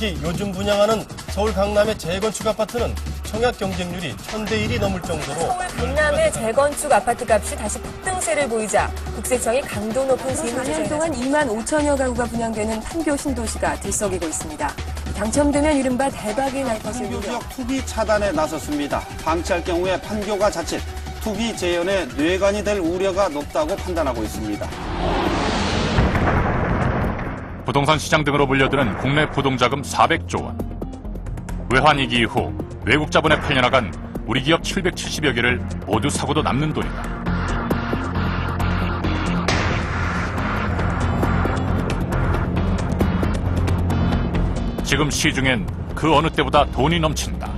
특히 요즘 분양하는 서울 강남의 재건축 아파트는 청약 경쟁률이 1000대 1이 넘을 정도로 서울 강남의 재건축 아파트 값이 다시 급등세를 보이자 국세청이 강도 높은 시행을 4년 동안 2만 5천여 가구가 분양되는 판교 신도시가 들썩이고 있습니다. 당첨되면 이른바 대박이 날 것을 판교 우려. 지역 투기 차단에 나섰습니다. 방치할 경우에 판교가 자칫 투기 재현의 뇌관이 될 우려가 높다고 판단하고 있습니다. 부동산 시장 등으로 불려드는 국내 부동자금 400조 원. 외환위기 이후 외국 자본에 팔려나간 우리 기업 770여 개를 모두 사고도 남는 돈이다. 지금 시중엔 그 어느 때보다 돈이 넘친다.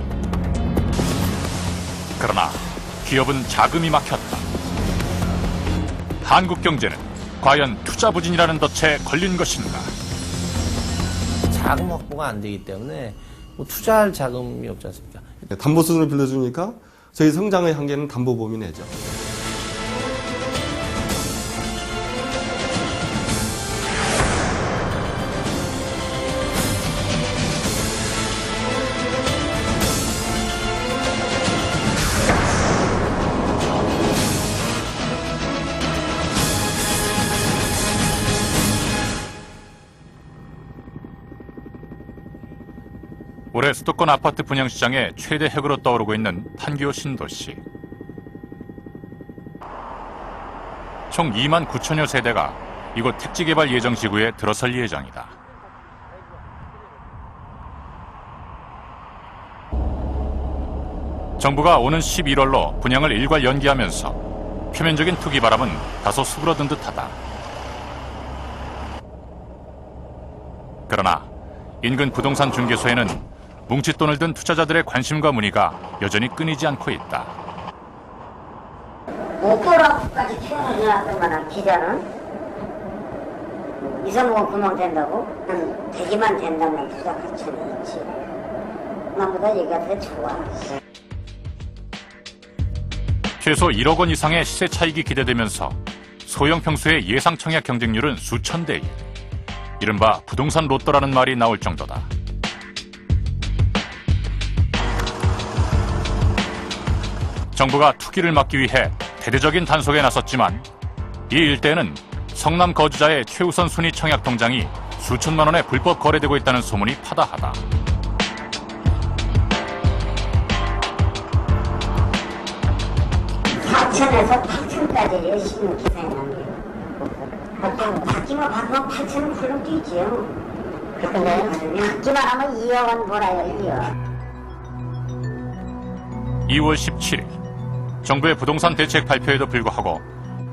그러나 기업은 자금이 막혔다. 한국 경제는 과연 투자 부진이라는 덫에 걸린 것인가? 자금 확보가 안 되기 때문에 투자할 자금이 없지 않습니까? 담보 수준을 빌려주니까 저희 성장의 한계는 담보보험이 내죠. 올해 수도권 아파트 분양 시장의 최대 핵으로 떠오르고 있는 판교 신도시. 총 2만 9천여 세대가 이곳 택지개발 예정 지구에 들어설 예정이다. 정부가 오는 11월로 분양을 일괄 연기하면서 표면적인 투기 바람은 다소 수그러든 듯하다. 그러나 인근 부동산 중개소에는 뭉칫돈을 든 투자자들의 관심과 문의가 여전히 끊이지 않고 있다. 목도라까지 표현을 해놨을 만한 기자는 이성공 구멍 된다고? 되기만 된다면 투자 가치는 있지. 나보다 얘기가 더 좋아. 최소 1억 원 이상의 시세 차익이 기대되면서 소형 평수의 예상 청약 경쟁률은 수천 대 1. 이른바 부동산 로또라는 말이 나올 정도다. 정부가 투기를 막기 위해 대대적인 단속에 나섰지만 이 일대에는 성남 거주자의 최우선 순위 청약 통장이 수천만 원에 불법 거래되고 있다는 소문이 파다하다. 사천에서 8천까지 열심히 기사에 남겨요. 받기만 받으면 8천은 훌렁 뛰지요. 근데 받기만 하면 2억 원 벌어요, 2억. 2월 17일 정부의 부동산 대책 발표에도 불구하고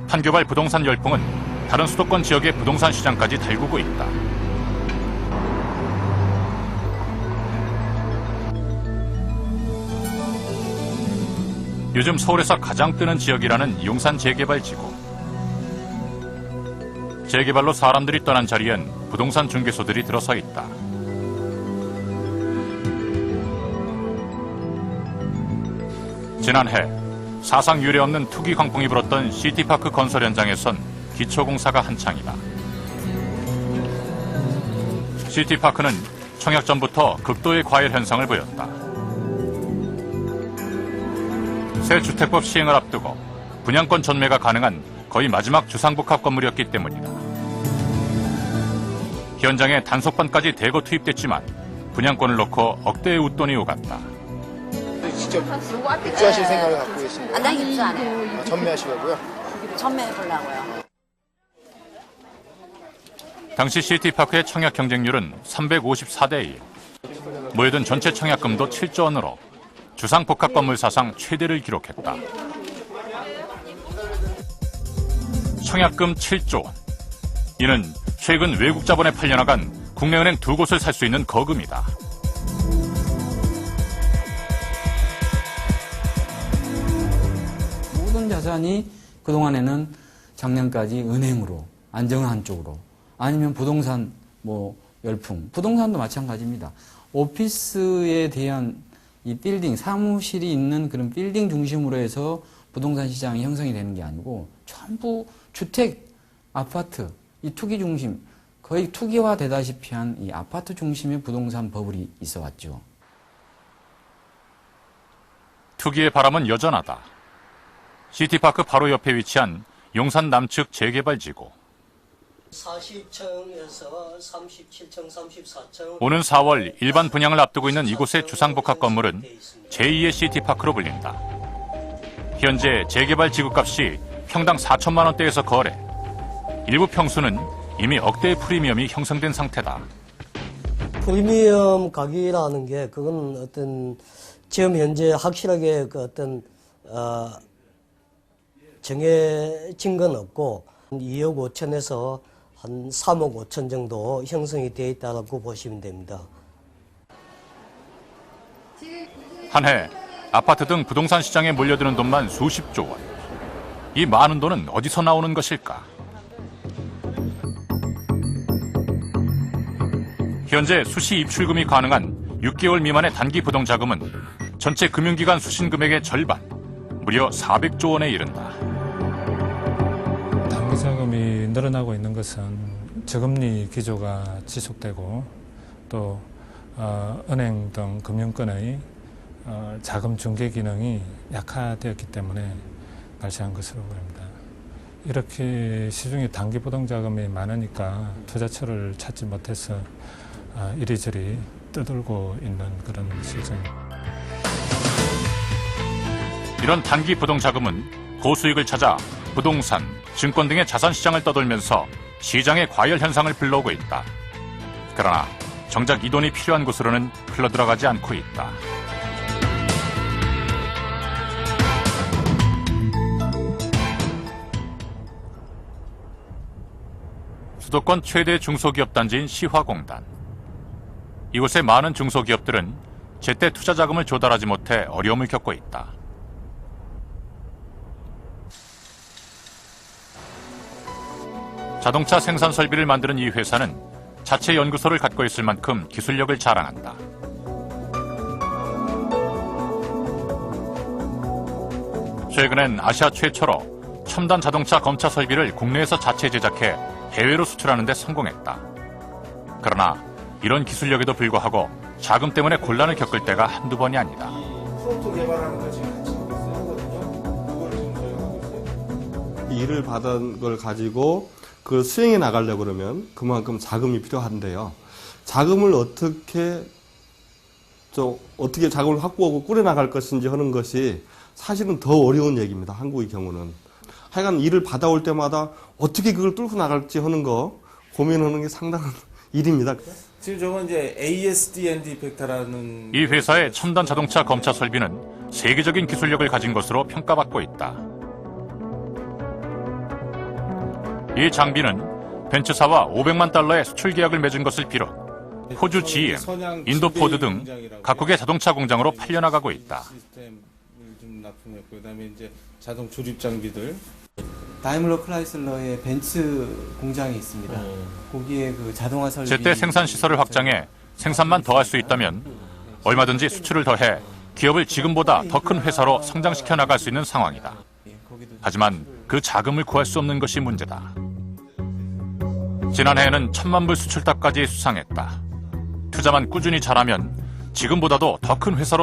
판교발 부동산 열풍은 다른 수도권 지역의 부동산 시장까지 달구고 있다. 요즘 서울에서 가장 뜨는 지역이라는 용산 재개발지구. 재개발로 사람들이 떠난 자리엔 부동산 중개소들이 들어서 있다. 지난해 사상 유례 없는 투기 광풍이 불었던 시티파크 건설 현장에선 기초공사가 한창이다. 시티파크는 청약 전부터 극도의 과열 현상을 보였다. 새 주택법 시행을 앞두고 분양권 전매가 가능한 거의 마지막 주상복합 건물이었기 때문이다. 현장에 단속반까지 대거 투입됐지만 분양권을 놓고 억대의 웃돈이 오갔다. 직접 입주하실 생각을 갖고 계신 거예요? 나 입주 안 해요. 전매하시려고요? 전매해보려고요. 당시 시티파크의 청약 경쟁률은 354대 1. 모여든 전체 청약금도 7조 원으로 주상복합 건물 사상 최대를 기록했다. 청약금 7조 원. 이는 최근 외국 자본에 팔려나간 국내은행 2곳을 살 수 있는 거금이다. 모든 자산이 그동안에는 작년까지 은행으로, 안정한 쪽으로, 아니면 부동산 열풍, 부동산도 마찬가지입니다. 오피스에 대한 이 빌딩, 사무실이 있는 그런 빌딩 중심으로 해서 부동산 시장이 형성이 되는 게 아니고 전부 주택, 아파트, 이 투기 중심, 거의 투기화되다시피 한 이 아파트 중심의 부동산 버블이 있어 왔죠. 투기의 바람은 여전하다. 시티파크 바로 옆에 위치한 용산 남측 재개발지구. 40층에서 37층, 34층. 오는 4월 일반 분양을 앞두고 있는 이곳의 주상복합 건물은 제2의 시티파크로 불린다. 현재 재개발 지구값이 평당 4천만 원대에서 거래. 일부 평수는 이미 억대의 프리미엄이 형성된 상태다. 프리미엄 가격이라는 게 그건 어떤 지금 현재 확실하게 그 어떤 정해진 건 없고 2억 5천에서 한 3억 5천 정도 형성이 되어 있다고 보시면 됩니다. 한 해 아파트 등 부동산 시장에 몰려드는 돈만 수십조 원. 이 많은 돈은 어디서 나오는 것일까? 현재 수시 입출금이 가능한 6개월 미만의 단기 부동자금은 전체 금융기관 수신 금액의 절반, 무려 400조 원에 이른다. 단기 자금이 늘어나고 있는 것은 저금리 기조가 지속되고 또 은행 등 금융권의 자금 중개 기능이 약화되었기 때문에 발생한 것으로 보입니다. 이렇게 시중에 단기 부동자금이 많으니까 투자처를 찾지 못해서 이리저리 떠돌고 있는 그런 실정입니다. 이런 단기 부동자금은 고수익을 찾아 부동산, 증권 등의 자산시장을 떠돌면서 시장의 과열 현상을 불러오고 있다. 그러나 정작 이 돈이 필요한 곳으로는 흘러들어가지 않고 있다. 수도권 최대 중소기업 단지인 시화공단. 이곳의 많은 중소기업들은 제때 투자 자금을 조달하지 못해 어려움을 겪고 있다. 자동차 생산 설비를 만드는 이 회사는 자체 연구소를 갖고 있을 만큼 기술력을 자랑한다. 최근엔 아시아 최초로 첨단 자동차 검차 설비를 국내에서 자체 제작해 해외로 수출하는 데 성공했다. 그러나 이런 기술력에도 불구하고 자금 때문에 곤란을 겪을 때가 한두 번이 아니다. 프로토 개발하는 거 지금 같이 하거든요. 그걸 지금 저희가 하고 있어요. 일을 받은 걸 가지고 그 수행해 나가려고 그러면 그만큼 자금이 필요한데요. 자금을 어떻게 자금을 확보하고 꾸려 나갈 것인지 하는 것이 사실은 더 어려운 얘기입니다. 한국의 경우는. 하여간 일을 받아올 때마다 어떻게 그걸 뚫고 나갈지 하는 거 고민하는 게 상당한 일입니다. 지금 저건 이제 ASD&D 벡터라는 이 회사의 첨단 자동차 검차 설비는 세계적인 기술력을 가진 것으로 평가받고 있다. 이 장비는 벤츠사와 500만 달러의 수출 계약을 맺은 것을 비롯 호주 GM, 인도 포드 등 각국의 자동차 공장으로 팔려나가고 있다. 시스템을 좀 납품했고 그다음에 이제 자동 조립 장비들. 다이밀러 클라이슬러의 벤츠 공장이 있습니다. 거기에 그 자동화 설비 제때 생산 시설을 확장해 생산만 더 할 수 있다면 얼마든지 수출을 더해 기업을 지금보다 더 큰 회사로 성장시켜 나갈 수 있는 상황이다. 하지만 그 자금을 구할 수 없는 것이 문제다. 지난해에는 1,000만 불 수출탑까지 수상했다. 투자만 꾸준히 잘하면 지금보다도 더 큰 회사로